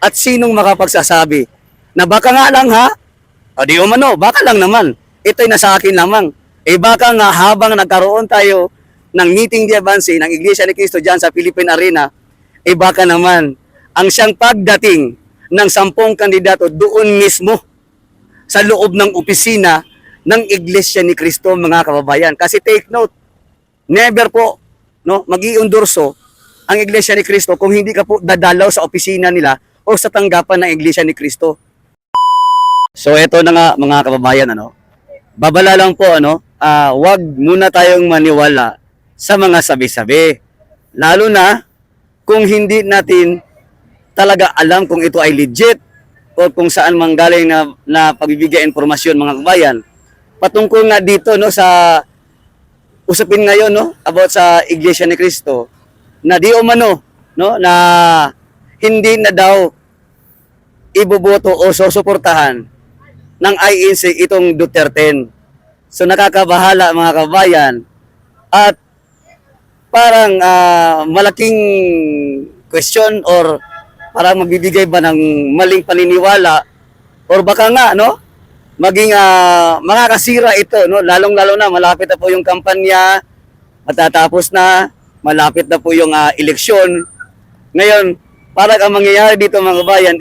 At sinong makapagsasabi na baka nga lang ha? O di umano, baka lang naman. Ito'y nasa akin lamang. Baka nga habang nagkaroon tayo ng meeting di Abansi ng Iglesia ni Cristo dyan sa Philippine Arena, baka naman ang siyang pagdating ng 10 kandidato doon mismo sa loob ng opisina ng Iglesia ni Cristo, mga kababayan. Kasi take note, never po no, mag-iundurso ang Iglesia ni Cristo kung hindi ka po dadalaw sa opisina nila o sa tanggapan ng Iglesia ni Cristo. So eto na nga mga kababayan, babala lang po, wag muna tayong maniwala sa mga sabi-sabi. Lalo na kung hindi natin talaga alam kung ito ay legit o kung saan manggaling na pagbibigay informasyon, mga kababayan. Patungkol nga dito sa usapin ngayon about sa Iglesia ni Cristo na di umano na hindi na daw iboboto o susuportahan ng INC itong Duterte. So nakakabahala, mga kababayan, at parang malaking question or parang magbibigay ba ng maling paniniwala or baka nga maging makakasira ito, lalong-lalo na malapit na po yung kampanya, matatapos na, malapit na po yung eleksyon. Ngayon, parang ang mangyayari dito, mga kabayan,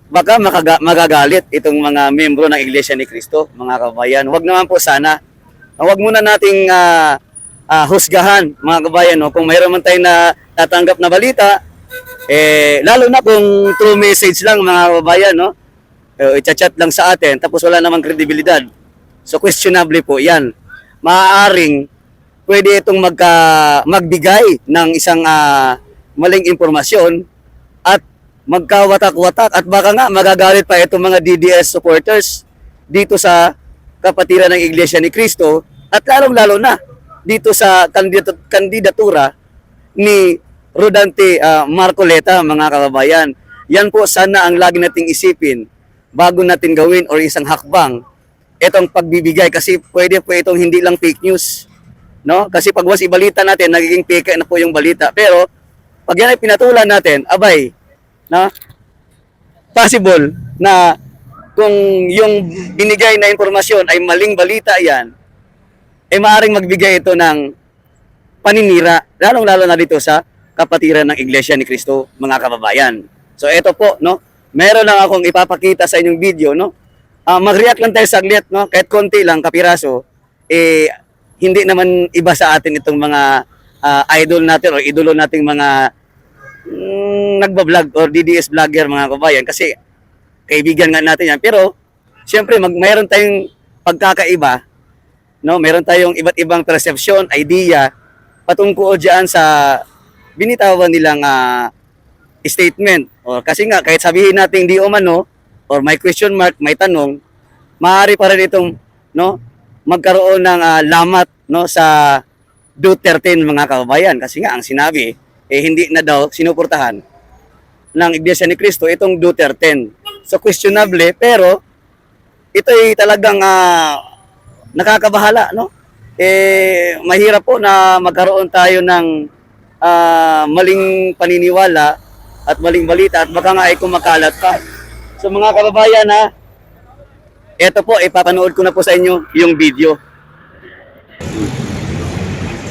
baka magagalit itong mga membro ng Iglesia ni Cristo, mga kabayan. Huwag naman po sana. Huwag muna nating husgahan, mga kabayan, kung mayroon man tayong tatanggap na balita, lalo na kung through message lang, mga kabayan, i-chat lang sa atin, tapos wala namang kredibilidad. So questionable po yan. Maaaring pwede itong magbigay ng isang maling impormasyon at magkawatak-watak at baka nga magagalit pa itong mga DDS supporters dito sa kapatiran ng Iglesia ni Cristo at lalong-lalo na dito sa kandidatura ni Rodante Marcoleta, mga kababayan. Yan po sana ang lagi nating isipin bago natin gawin or isang hakbang itong pagbibigay, kasi pwede po itong hindi lang fake news, kasi pag once ibalita natin, nagiging fake na po yung balita. Pero pag yan ay pinatulan natin, abay, possible na kung yung binigay na informasyon ay maling balita yan, maaaring magbigay ito ng paninira, lalong-lalo na dito sa kapatiran ng Iglesia ni Cristo, mga kababayan. So ito po, meron lang akong ipapakita sa inyong video, mag-react lang tayo saglit, kahit konti lang, kapiraso, hindi naman iba sa atin itong mga idol natin o idolo nating mga nagbablog or DDS vlogger, mga kabayan, kasi kaibigan nga natin yan. Pero siyempre mayroon tayong pagkakaiba, meron tayong iba't ibang perception, idea patungkol diyan sa binitawan nilang statement. O kasi nga kahit sabihin natin di umano or may question mark, may tanong, maaari pa rin itong magkaroon ng lamat sa Duterte, mga kababayan, kasi nga ang sinabi hindi na daw sinuportahan ng Iglesia ni Cristo itong Duterte. So questionable, pero ito ay talagang nakakabahala, mahirap po na magkaroon tayo ng maling paniniwala at maling balita at baka nga ay kumakalat pa. So mga kababayan, ito po, ipapanood ko na po sa inyo yung video.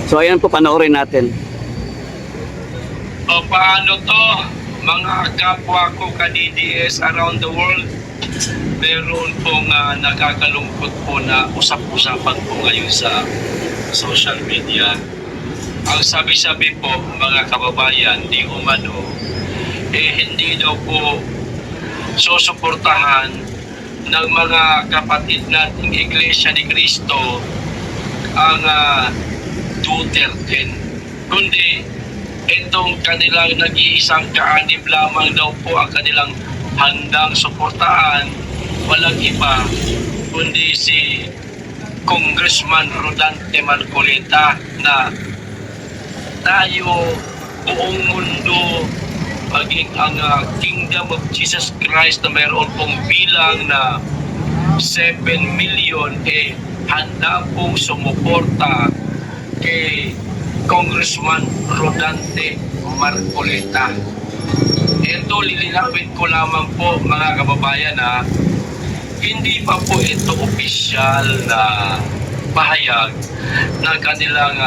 So ayan po, panoorin natin. O paano to, mga kapwa ko ka-DDS around the world? Meron pong nakakalungkot po na usap-usapan po ngayon sa social media. Ang sabi-sabi po, mga kababayan, di umano, hindi daw po susuportahan ng mga kapatid nating Iglesia ni Cristo ang Duterte, kundi itong kanilang nag-iisang kaanib lamang daw po ang kanilang handang suportahan, walang iba kundi si Congressman Rodante Marcoleta, na tayo, buong mundo, maging ang Kingdom of Jesus Christ na mayroon pong bilang na 7 million, handa pong sumuporta kay Congressman Rodante Marcoleta. Ito, lilinawin ko lamang po mga kababayan na hindi pa po ito opisyal na pahayag ng kanilang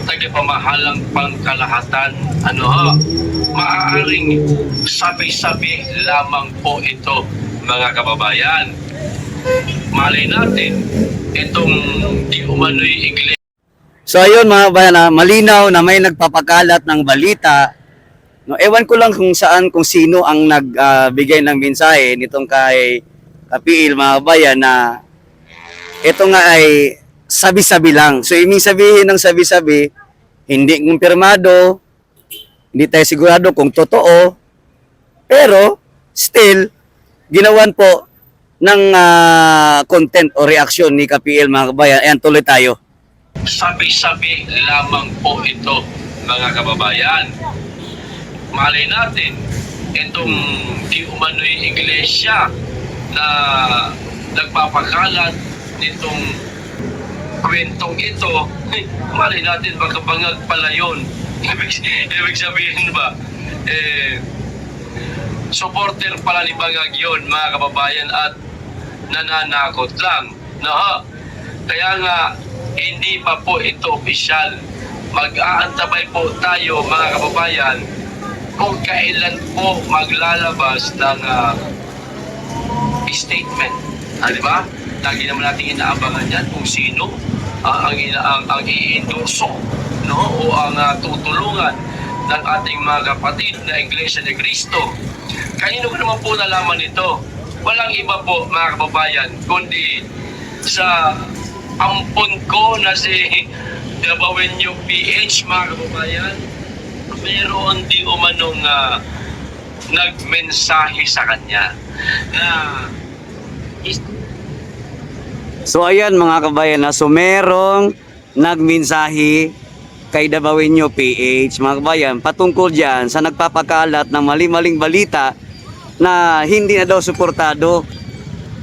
tagapamahalang pangkalahatan. Ano ho? Maaaring sabi-sabi lamang po ito mga kababayan. Malay natin, itong di umano'y iglesia. So ayun mga kabayan, malinaw na may nagpapakalat ng balita. No, ewan ko lang kung saan, kung sino ang nagbigay ng mensahe nitong kay Kapiil mga kabayan na ito nga ay sabi-sabi lang. So ibig sabihin ng sabi-sabi, hindi kumpirmado, hindi tayo sigurado kung totoo, pero still, ginawan po ng content o reaksyon ni Kapiil mga kabayan. Ayan, tuloy tayo. Sabi-sabi lamang po ito mga kababayan. Malay natin, itong di umano'y iglesia na nagpapakalat nitong kwentong ito, malay natin baka bangag pala yun. Ibig sabihin ba, supporter pala ni Bangag yun mga kababayan at nananakot lang. No? Kaya nga, hindi pa po ito opisyal. Mag-aantabay po tayo mga kababayan kung kailan po maglalabas ng statement. Di ba? Lagi naman natin inaabangan yan kung sino ang i-endorso, no? O ang tutulungan ng ating mga kapatid na Iglesia ni Cristo. Kanino ko naman po nalaman ito? Walang iba po mga kababayan kundi sa ampon ko na si Dabawenyo PH mga kababayan. Mayroon di umanong nagmensahe sa kanya na So ayan mga kabayan, so merong nagmensahe kay Dabawenyo PH mga kabayan patungkol dyan sa nagpapakalat ng mali-maling balita na hindi na daw suportado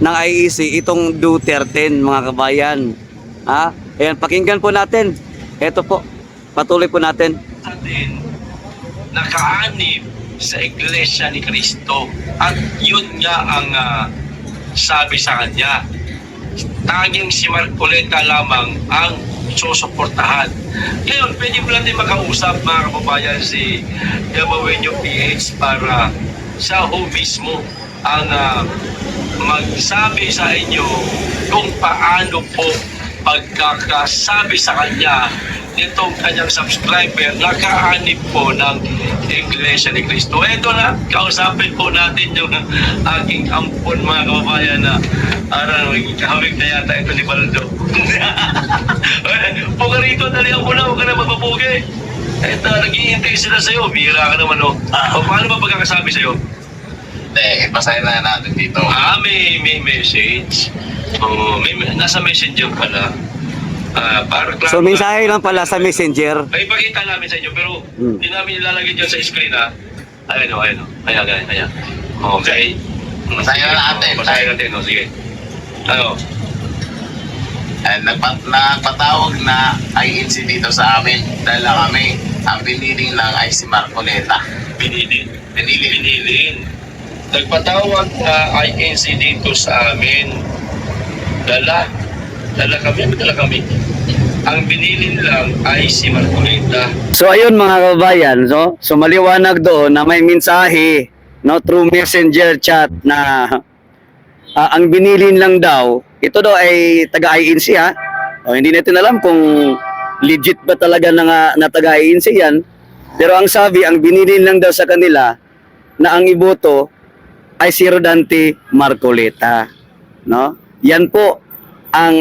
ng IEC itong Duterte mga kabayan. Ayan, pakinggan po natin. Ito po, patuloy po natin. natin nakaanib sa Iglesia ni Cristo at yun nga ang sabi sa kanya. Tanging si Marcoleta lamang ang susuportahan. Ngayon, pwede mo natin makausap mga kababayan si Dabawenyo PH para siya ho mismo ang magsabi sa inyo kung paano po pagkakasabi sa kanya nitong kanyang subscriber nakaanib po ng Iglesia ni Cristo. Ito na, kausapin po natin yung aking ampon mga kababayan na kahawig na yata ito ni Baldo. Puka rito, dalihan mo na, huwag ka na magpapugi. Ito, nag-iintay sila sa'yo, bihira ka naman, no? O paano ba pagkakasabi sa'yo? Basahin na natin dito. May message. Nasa messenger pala. Para klaro. So mensahe lang pala sa messenger. Ay, ipakita namin sa inyo, pero hindi namin ilalagay dyan sa screen, ha? Ayan. Okay. Basahin na natin. Basahin natin, o. Sige. Ano? Nagpatawag na INC dito sa amin. Dala kami. Ang biniling lang ay si Marcoleta. Pinilin. Nagpatawag na INC dito sa amin. Dala kami. Ang binilin lang ay si Marcoleta. So ayun mga kababayan, so maliwanag doon na may mensahe no through messenger chat na ang binilin lang daw, ito daw ay taga-INC ha. O, hindi natin alam kung legit ba talaga na taga-INC yan. Pero ang sabi, ang binilin lang daw sa kanila na ang iboto ay si Rodante Marcoleta, no? Yan po ang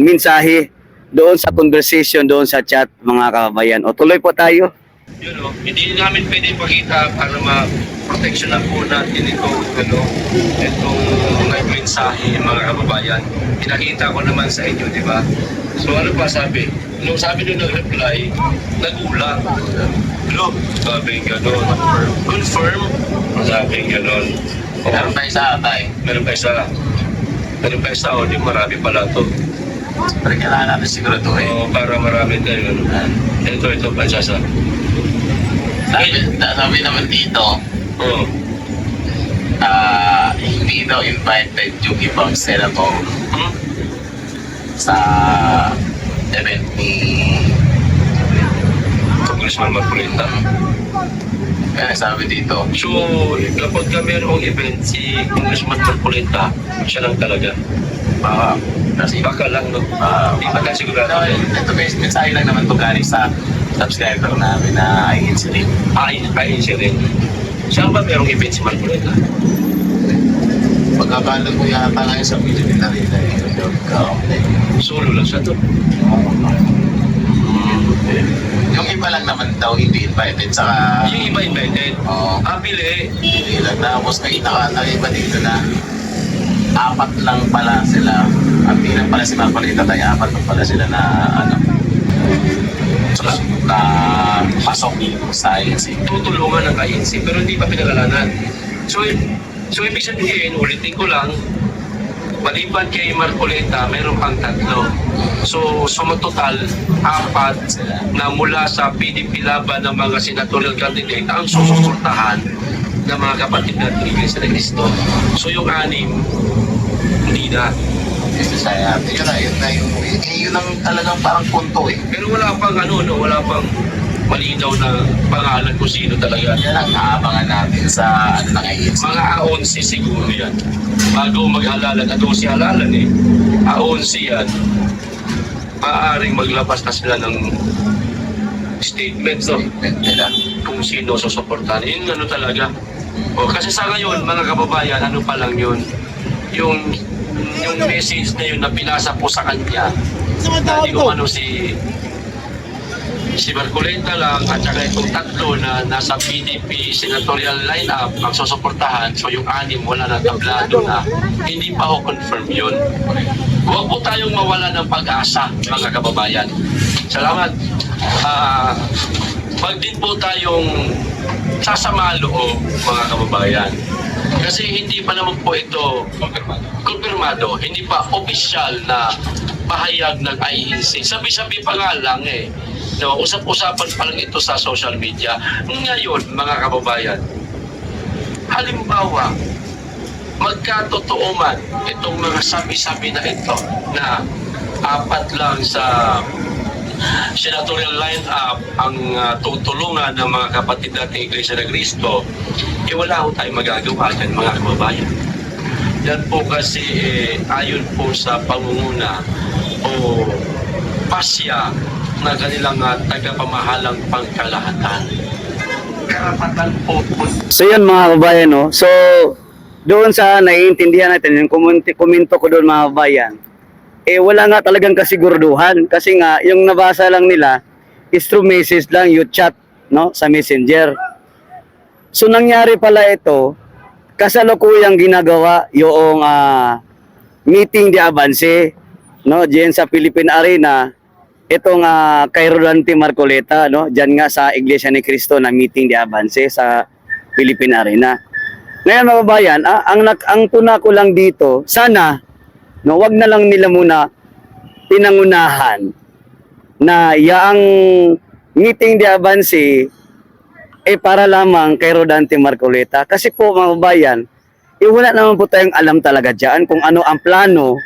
mensahe doon sa conversation, doon sa chat mga kababayan. O tuloy po tayo. Yun o, hindi namin pwede ipakita para ma-protectionan po natin itong mensahe mga kababayan. Pinakita ko naman sa inyo, di ba? So ano pa sabi? Nung sabi nyo nag-reply, nagulat. Ano? Sabi gano'n. Confirm? Sabi gano'n. Meron pa isa tayo. Meron pa isa, o di marami pala to. Pero kailangan natin siguraduhin. O para marami tayo. Ito pa isa. Sabi naman dito, Oo. hindi daw invited yung ibang senator Hmm? sa event ni Congressman Marcoleta. kaya sabi dito. So, kapag ka mayroong event, si Congressman Marcoleta, siya lang talaga. Kasi Baka lang, no? Di pa tayo sigurado. ito guys, mensahe lang naman to galing sa subscriber namin na i-insulin. Ayun siya rin. Saan ba mayroong event si Marcoleta? Pagkakala ko yata ngayon sa video nila rin Solo lang siya to. yung iba lang naman daw hindi invited saka Yung iba invited. Oo. Pili. hindi lang tapos may iba dito na apat lang pala sila at di lang pala si Marcolita tayo apat lang pala sila na na pasok sa INC. Tutulungan ng INC pero hindi pa pinangalanan. So ibig sabihin, ulitin ko lang, maliban kay Marcoleta, meron pang 3. So total, 4 na mula sa PDP laban ng mga senatorial candidate ang susuportahan ng mga kapatid natin Iglesia ni Cristo. So yung 6, hindi na. Kasi saya, yun ang talagang parang punto eh. Pero wala pang wala pang malinaw na pangalan kung sino talaga. Yan ang aabangan natin sa ng INC. Mga A11 siguro yan. Bago mag-halalan, A12 halalan eh. A11 yan. Maaaring maglabas na sila ng statements no? nila. Kung sino susuportahan. Yun talaga. O, kasi sa ngayon, mga kababayan, pa lang yun. Yung message na yun na pinasa po sa kanya. Na di ko si Marcoleta lang at saka itong 3 na nasa PDP senatorial lineup ang susuportahan. So yung 6 wala na tablado na. Hindi pa ho confirm yun. Huwag po tayong mawala ng pag-asa, mga kababayan. Salamat. Wag din po tayong sasama loob, mga kababayan. Kasi hindi pa naman po ito konfirmado. Hindi pa opisyal na pahayag ng INC. Sabi-sabi pa nga lang eh. No, usap-usapan pa lang ito sa social media. Ngayon, mga kababayan, halimbawa, magkatotoo man itong mga sabi-sabi na ito na 4 lang sa senatorial lineup ang tutulungan ng mga kapatid nating Iglesia ni Cristo, wala ho tayong magagawa dyan, mga kababayan. Yan po kasi ayon po sa pangunguna o pasya na kanilang tagapamahalang pangkalahatan. Karapatan po. So yun mga kabayan, no? So doon sa naiintindihan natin, yung komento ko doon mga kabayan, wala nga talagang kasiguraduhan kasi nga yung nabasa lang nila is through message lang, you chat, no, sa messenger. So nangyari pala ito, kasalukuyang ginagawa yung meeting di Avance, no, diyan sa Philippine Arena, itong kay Rodante Marcoleta, no, diyan nga sa Iglesia ni Cristo na meeting di Avance sa Philippine Arena. Ngayon mga kababayan, ang tuna ko lang dito, sana no, wag na lang nila muna pinangunahan na yaang meeting di Avance para lamang kay Rodante Marcoleta. Kasi po mga kababayan, wala naman po tayong alam talaga dyan kung ano ang plano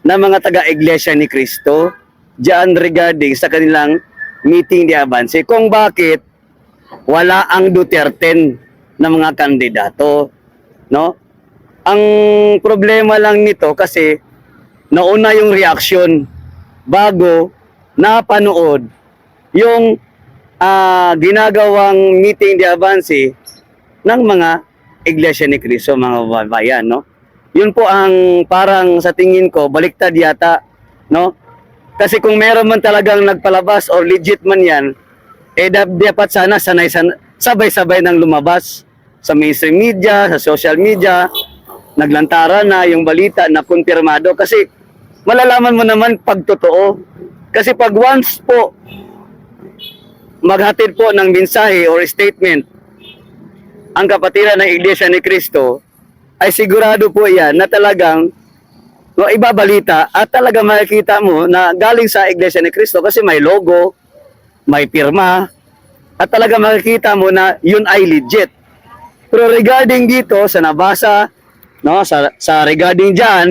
ng mga taga-Iglesia ni Cristo dyan regarding sa kanilang meeting di Avance. Kung bakit wala ang Duterte na mga kandidato, no? Ang problema lang nito kasi nauna yung reaction bago napanood yung ginagawang meeting di Avance ng mga Iglesia ni Cristo, mga babayan, no? Yun po ang parang sa tingin ko baliktad yata, no? Kasi kung meron man talagang nagpalabas or legit man yan, dapat sana sabay-sabay nang lumabas sa mainstream media, sa social media, naglantara na yung balita na kumpirmado kasi malalaman mo naman pag totoo. Kasi pag once po maghatid po ng mensahe or statement ang kapatiran ng Iglesia ni Cristo, ay sigurado po yan na talagang ibabalita at talaga makikita mo na galing sa Iglesia ni Cristo kasi may logo, may pirma, at talaga makikita mo na yun ay legit. Pero regarding dito sa nabasa, no, sa regarding diyan,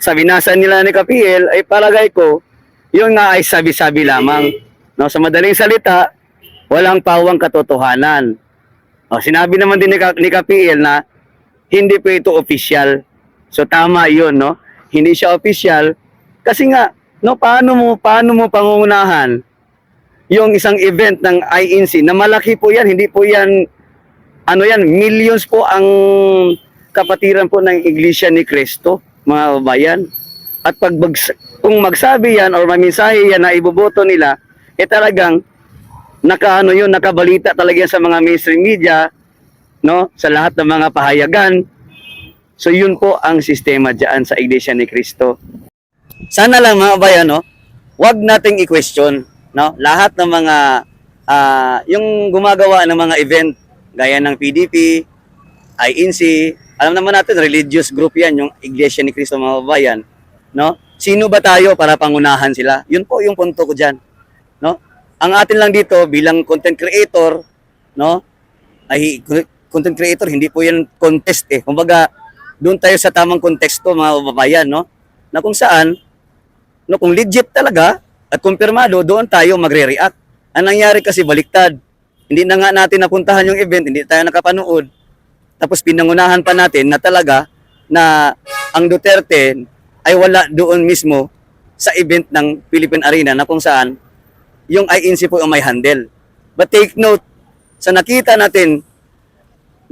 sa binasa nila ni Kapiel, ay palagay ko, yun nga ay sabi-sabi lamang. No, sa madaling salita, walang pawang katotohanan. O, sinabi naman din ni Kapiel na hindi po ito official. So tama 'yun, no? Hindi siya official kasi nga, no, paano mo pangungunahan yung isang event ng INC na malaki po 'yan, hindi po 'yan ano 'yan, millions po ang kapatiran po ng Iglesia ni Cristo, mga babayan. At kung magsabi yan or maminsahe yan na iboboto nila, talagang nakabalita talaga yan sa mga mainstream media, no, sa lahat ng mga pahayagan. So yun po ang sistema diyan sa Iglesia ni Cristo. Sana lang mga bayan, no, wag nating i-question, no, lahat ng mga yung gumagawa ng mga event gaya ng PDP, INC, alam naman natin religious group yan, yung Iglesia ni Cristo, mga bayan, no? Sino ba tayo para pangunahan sila? Yun po yung punto ko diyan, no? Ang atin lang dito bilang content creator, no? Ay content creator, hindi po yan contest eh. Kumbaga, doon tayo sa tamang konteksto, mga babayan, no? Na kung saan, no, kung legit talaga at kumpirmado, doon tayo magre-react. Ang nangyari kasi baliktad. Hindi na nga natin napuntahan yung event, hindi tayo nakapanood. Tapos pinangunahan pa natin na talaga na ang Duterte ay wala doon mismo sa event ng Philippine Arena na kung saan yung INC po ang may handle. But take note, sa nakita natin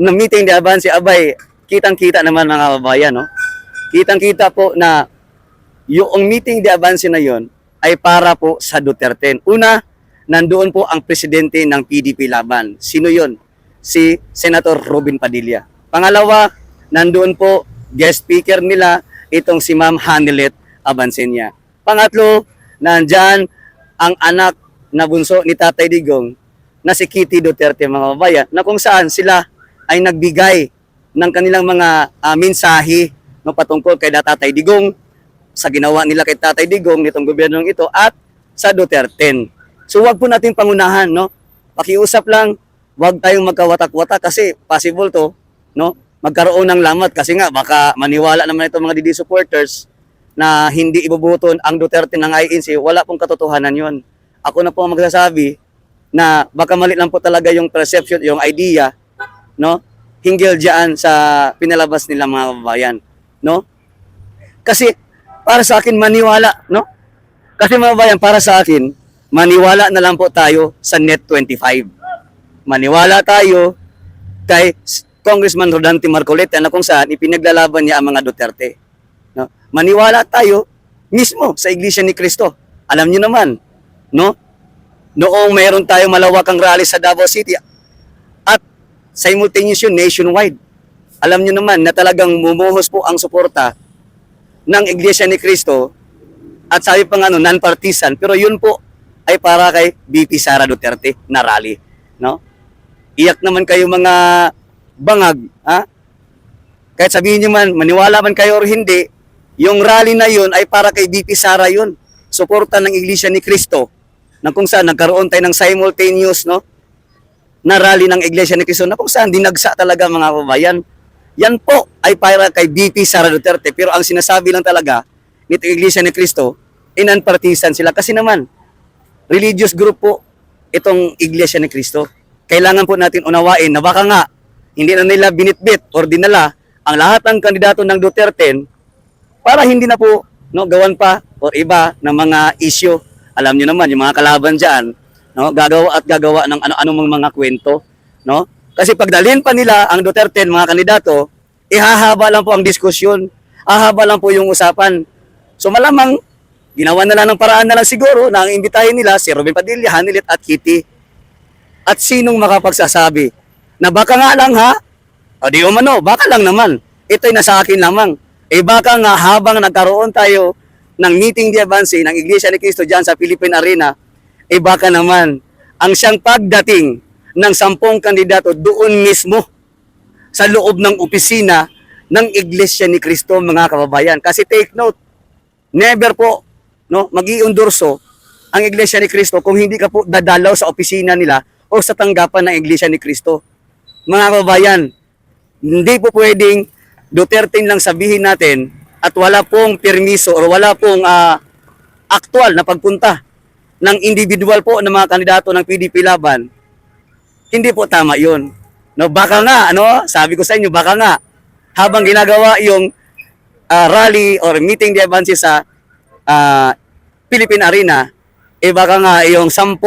na meeting di Abansi, abay, kitang-kita naman mga babayan, no? Kitang-kita po na yung meeting di Abansi na yon ay para po sa Duterte. Una, nandoon po ang presidente ng PDP laban. Sino yon? Si Senator Robin Padilla. Pangalawa, nandoon po guest speaker nila itong si Ma'am Hanilet Abansenia. Pangatlo, nandyan ang anak na bunso ni Tatay Digong na si Kitty Duterte, mga babayan, na kung saan sila ay nagbigay ng kanilang mga mensahe, no, patungkol kay Tatay Digong, sa ginawa nila kay Tatay Digong nitong gobyernong ito at sa Duterte. So wag po natin pangunahan, no? Pakiusap lang, wag tayong magkawatak-watak kasi possible to, no, magkaroon ng lamat kasi nga baka maniwala naman itong mga DD supporters na hindi iboboto ang Duterte ng INC. Wala pong katotohanan yon. Ako na po ang magsasabi na baka mali lang po talaga yung perception, yung idea, no, hinggil diyan sa pinalabas nila, mga babayan, no? Kasi para sa akin maniwala, no? Kasi mga babayan, para sa akin maniwala na lang po tayo sa Net 25. Maniwala tayo kay Congressman Rodante Marcoleta na kung saan ipinaglalaban niya ang mga Duterte, no? Maniwala tayo mismo sa Iglesia ni Cristo. Alam niyo naman, no? Noong mayroon tayo malawakang rally sa Davao City at simultaneous yun nationwide. Alam niyo naman na talagang mumuhos po ang suporta ng Iglesia ni Cristo at sabi pa nga non-partisan, pero yun po ay para kay VP Sara Duterte na rally, no? Iyak naman kayo mga bangag, ha? Kahit sabihin niyo man, maniwala man kayo or hindi, yung rally na yun ay para kay VP Sara yun. Suporta ng Iglesia ni Cristo na kung saan nagkaroon tayo ng simultaneous, no, na rally ng Iglesia ni Cristo na kung saan dinagsa talaga, mga kababayan. Yan po ay para kay VP Sara Duterte. Pero ang sinasabi lang talaga nito Iglesia ni Cristo, non-partisan sila. Kasi naman, religious group po itong Iglesia ni Cristo. Kailangan po natin unawain na baka nga hindi na nila binitbit or dinala ang lahat ng kandidato ng Duterte para hindi na po, no, gawan pa or iba ng mga issue. Alam niyo naman, yung mga kalaban diyan, no, gagawa ng ano-ano mga kwento, no? Kasi pagdalhin pa nila ang Duterte, mga kandidato, ihahaba lang po ang diskusyon, hahaba lang po yung usapan. So malamang ginawa na lang ng paraan na lang siguro na ang imbitahin nila si Robin Padilla, Hanilet at Kitty. At sinong makapagsasabi na baka nga lang, ha? O di umano, baka lang naman. Ito'y nasa akin lamang. Baka nga habang nagkaroon tayo ng meeting di Abansi ng Iglesia ni Cristo dyan sa Philippine Arena, baka naman ang siyang pagdating ng 10 kandidato doon mismo sa loob ng opisina ng Iglesia ni Cristo, mga kababayan. Kasi take note, never po, no, mag-iundurso ang Iglesia ni Cristo kung hindi ka po dadalaw sa opisina nila o sa tanggapan ng Iglesia ni Cristo. Mga kababayan, Hindi po pwedeng Duterte lang sabihin natin at wala pong permiso o wala pong aktual na pagpunta ng individual po ng mga kandidato ng PDP Laban. Hindi po tama yun. No, baka nga, sabi ko sa inyo, baka nga, habang ginagawa yung rally or meeting de avance sa Philippine Arena, baka nga yung 10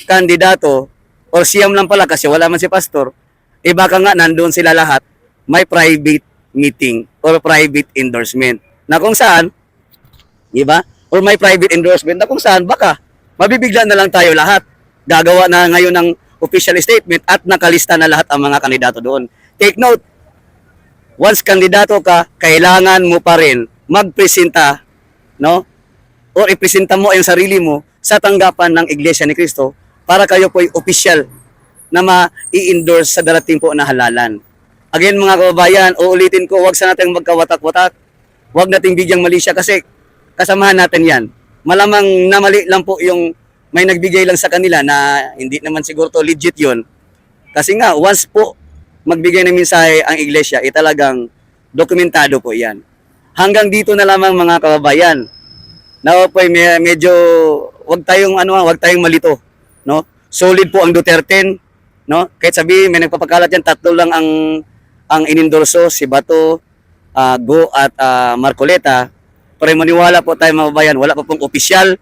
kandidato or siyam lang pala kasi wala man si pastor, baka nga nandun sila lahat, may private meeting or private endorsement na kung saan, di ba? Or may private endorsement na kung saan baka mabibigla na lang tayo lahat. Gagawa na ngayon ng official statement at nakalista na lahat ang mga kandidato doon. Take note, once kandidato ka, kailangan mo pa rin magpresenta, no? O ipresenta mo ang sarili mo sa tanggapan ng Iglesia ni Cristo para kayo po'y official na ma-i-endorse sa darating po na halalan. Again mga kababayan, uulitin ko, huwag sa natin magkawatak-watak. Huwag nating bigyang mali siya kasi kasamahan natin yan. Malamang na mali lang po yung may nagbigay lang sa kanila na hindi naman siguro to legit yun. Kasi nga, once po magbigay ng mensahe ang Iglesia, talagang dokumentado po yan. Hanggang dito na lamang mga kababayan. Na po medyo wag tayong malito, no? Solid po ang Duterte, no? Kahit sabihin may nagpapakalat yan, 3 lang ang inendorso, si Bato, Go at Marcoleta. Pero maniwala po tayo mga kababayan, wala pa pong opisyal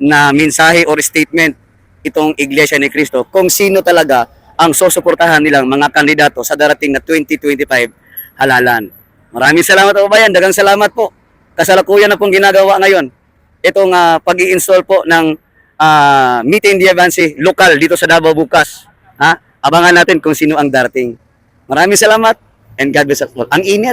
na mensahe or statement itong Iglesia ni Cristo kung sino talaga ang susuportahan nilang mga kandidato sa darating na 2025 halalan. Maraming salamat kababayan, dagang salamat po. Kasalukuyan na pong ginagawa ngayon itong pag-i-install po ng meeting de avance lokal dito sa Davao bukas. Abangan natin kung sino ang darating. Maraming salamat and God bless us all. Ang init.